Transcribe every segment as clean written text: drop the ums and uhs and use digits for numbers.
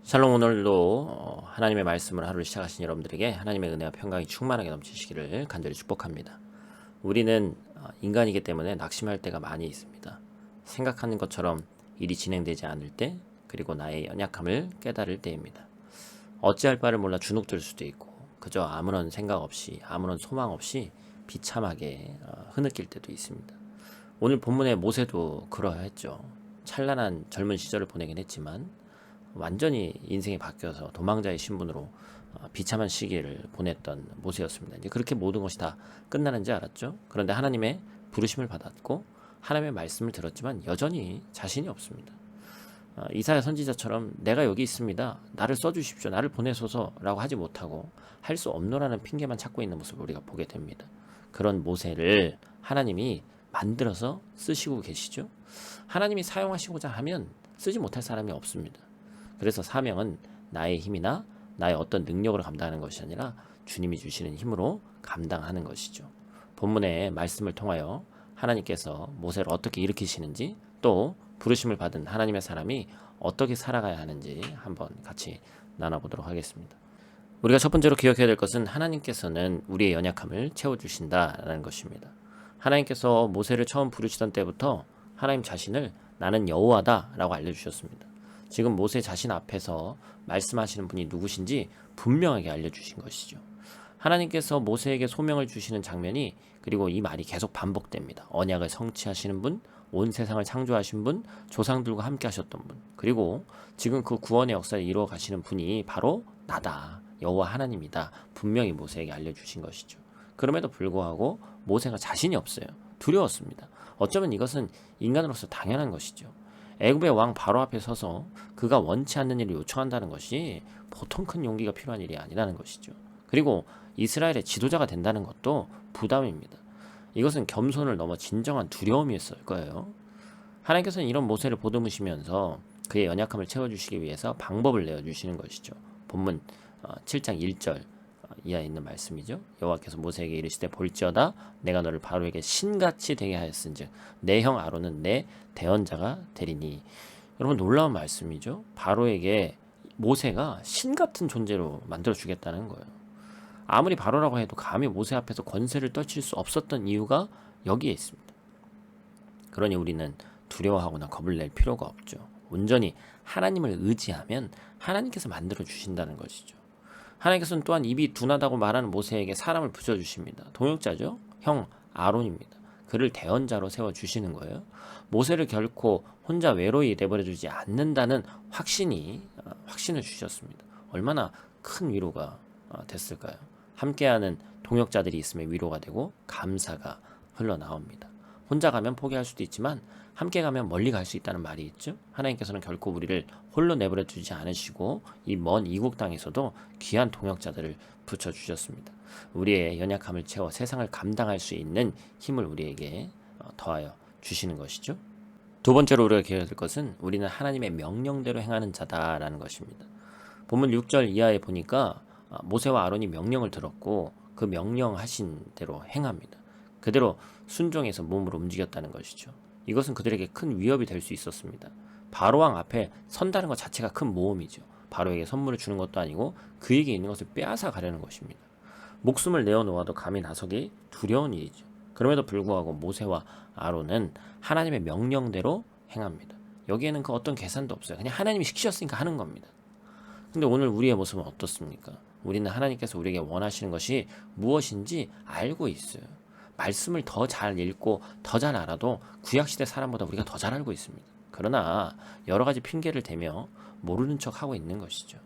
샬롬. 오늘도 하나님의 말씀을 하루를 시작하신 여러분들에게 하나님의 은혜와 평강이 충만하게 넘치시기를 간절히 축복합니다. 우리는 인간이기 때문에 낙심할 때가 많이 있습니다. 생각하는 것처럼 일이 진행되지 않을 때, 그리고 나의 연약함을 깨달을 때입니다. 어찌할 바를 몰라 주눅들 수도 있고, 그저 아무런 생각 없이, 아무런 소망 없이 비참하게 흐느낄 때도 있습니다. 오늘 본문의 모세도 그러했죠. 찬란한 젊은 시절을 보내긴 했지만 완전히 인생이 바뀌어서 도망자의 신분으로 비참한 시기를 보냈던 모세였습니다. 이제 그렇게 모든 것이 다 끝나는 줄 알았죠. 그런데 하나님의 부르심을 받았고 하나님의 말씀을 들었지만 여전히 자신이 없습니다. 이사야 선지자처럼 내가 여기 있습니다, 나를 써주십시오, 나를 보내소서라고 하지 못하고 할 수 없노라는 핑계만 찾고 있는 모습을 우리가 보게 됩니다. 그런 모세를 하나님이 만들어서 쓰시고 계시죠. 하나님이 사용하시고자 하면 쓰지 못할 사람이 없습니다. 그래서 사명은 나의 힘이나 나의 어떤 능력으로 감당하는 것이 아니라 주님이 주시는 힘으로 감당하는 것이죠. 본문의 말씀을 통하여 하나님께서 모세를 어떻게 일으키시는지, 또 부르심을 받은 하나님의 사람이 어떻게 살아가야 하는지 한번 같이 나눠보도록 하겠습니다. 우리가 첫 번째로 기억해야 될 것은 하나님께서는 우리의 연약함을 채워주신다라는 것입니다. 하나님께서 모세를 처음 부르시던 때부터 하나님 자신을 나는 여호와다라고 알려주셨습니다. 지금 모세 자신 앞에서 말씀하시는 분이 누구신지 분명하게 알려주신 것이죠. 하나님께서 모세에게 소명을 주시는 장면이, 그리고 이 말이 계속 반복됩니다. 언약을 성취하시는 분, 온 세상을 창조하신 분, 조상들과 함께 하셨던 분, 그리고 지금 그 구원의 역사를 이루어 가시는 분이 바로 나다, 여호와 하나님이다, 분명히 모세에게 알려주신 것이죠. 그럼에도 불구하고 모세가 자신이 없어요. 두려웠습니다. 어쩌면 이것은 인간으로서 당연한 것이죠. 애굽의 왕 바로 앞에 서서 그가 원치 않는 일을 요청한다는 것이 보통 큰 용기가 필요한 일이 아니라는 것이죠. 그리고 이스라엘의 지도자가 된다는 것도 부담입니다. 이것은 겸손을 넘어 진정한 두려움이었을 거예요. 하나님께서는 이런 모세를 보듬으시면서 그의 연약함을 채워주시기 위해서 방법을 내어주시는 것이죠. 본문 7장 1절 이하에 있는 말씀이죠. 여호와께서 모세에게 이르시되 볼지어다 내가 너를 바로에게 신같이 되게 하였은즉 내 형 아론은 내 대언자가 되리니. 여러분, 놀라운 말씀이죠. 바로에게 모세가 신 같은 존재로 만들어 주겠다는 거예요. 아무리 바로라고 해도 감히 모세 앞에서 권세를 떨칠 수 없었던 이유가 여기에 있습니다. 그러니 우리는 두려워하거나 겁을 낼 필요가 없죠. 온전히 하나님을 의지하면 하나님께서 만들어 주신다는 것이죠. 하나님께서는 또한 입이 둔하다고 말하는 모세에게 사람을 붙여주십니다. 동역자죠. 형 아론입니다. 그를 대언자로 세워주시는 거예요. 모세를 결코 혼자 외로이 내버려두지 않는다는 확신을 주셨습니다. 얼마나 큰 위로가 됐을까요? 함께하는 동역자들이 있으면 위로가 되고 감사가 흘러나옵니다. 혼자 가면 포기할 수도 있지만 함께 가면 멀리 갈 수 있다는 말이 있죠. 하나님께서는 결코 우리를 홀로 내버려 두지 않으시고 이 먼 이국 땅에서도 귀한 동역자들을 붙여주셨습니다. 우리의 연약함을 채워 세상을 감당할 수 있는 힘을 우리에게 더하여 주시는 것이죠. 두 번째로 우리가 기억해야 될 것은 우리는 하나님의 명령대로 행하는 자다라는 것입니다. 본문 6절 이하에 보니까 모세와 아론이 명령을 들었고 그 명령하신 대로 행합니다. 그대로 순종해서 몸으로 움직였다는 것이죠. 이것은 그들에게 큰 위협이 될 수 있었습니다. 바로왕 앞에 선다는 것 자체가 큰 모험이죠. 바로에게 선물을 주는 것도 아니고 그에게 있는 것을 빼앗아 가려는 것입니다. 목숨을 내어놓아도 감히 나서기 두려운 일이죠. 그럼에도 불구하고 모세와 아론은 하나님의 명령대로 행합니다. 여기에는 그 어떤 계산도 없어요. 그냥 하나님이 시키셨으니까 하는 겁니다. 근데 오늘 우리의 모습은 어떻습니까? 우리는 하나님께서 우리에게 원하시는 것이 무엇인지 알고 있어요. 말씀을 더 잘 읽고 더 잘 알아도 구약시대 사람보다 우리가 더 잘 알고 있습니다. 그러나 여러 가지 핑계를 대며 모르는 척하고 있는 것이죠.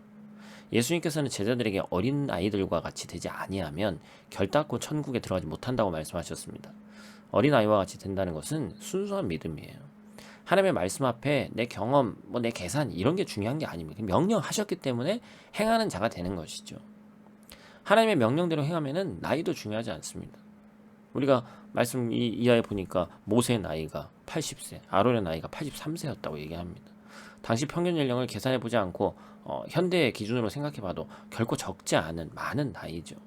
예수님께서는 제자들에게 어린 아이들과 같이 되지 아니하면 결단코 천국에 들어가지 못한다고 말씀하셨습니다. 어린 아이와 같이 된다는 것은 순수한 믿음이에요. 하나님의 말씀 앞에 내 경험, 내 계산 이런 게 중요한 게 아닙니다. 명령하셨기 때문에 행하는 자가 되는 것이죠. 하나님의 명령대로 행하면은 나이도 중요하지 않습니다. 우리가 말씀 이하에 보니까 모세의 나이가 80세, 아론의 나이가 83세였다고 얘기합니다. 당시 평균 연령을 계산해보지 않고 현대의 기준으로 생각해봐도 결코 적지 않은 많은 나이죠.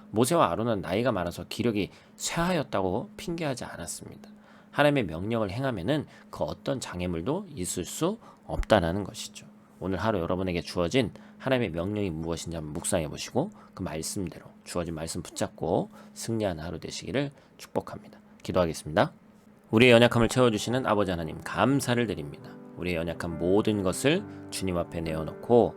모세와 아론은 나이가 많아서 기력이 쇠하였다고 핑계하지 않았습니다. 하나님의 명령을 행하면은 그 어떤 장애물도 있을 수 없다라는 것이죠. 오늘 하루 여러분에게 주어진 하나님의 명령이 무엇인지 한번 묵상해 보시고 그 말씀대로 주어진 말씀 붙잡고 승리하는 하루 되시기를 축복합니다. 기도하겠습니다. 우리의 연약함을 채워주시는 아버지 하나님 감사를 드립니다. 우리의 연약한 모든 것을 주님 앞에 내어놓고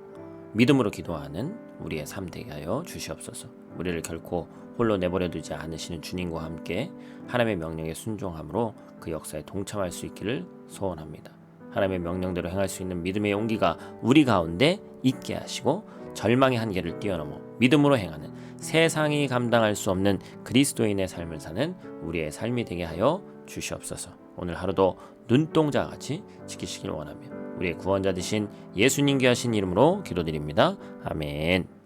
믿음으로 기도하는 우리의 삶 되게 하여 주시옵소서. 우리를 결코 홀로 내버려 두지 않으시는 주님과 함께 하나님의 명령에 순종함으로 그 역사에 동참할 수 있기를 소원합니다. 하나님의 명령대로 행할 수 있는 믿음의 용기가 우리 가운데 있게 하시고 절망의 한계를 뛰어넘어 믿음으로 행하는 세상이 감당할 수 없는 그리스도인의 삶을 사는 우리의 삶이 되게 하여 주시옵소서. 오늘 하루도 눈동자와 같이 지키시길 원하며 우리의 구원자 되신 예수님 귀하신 이름으로 기도드립니다. 아멘.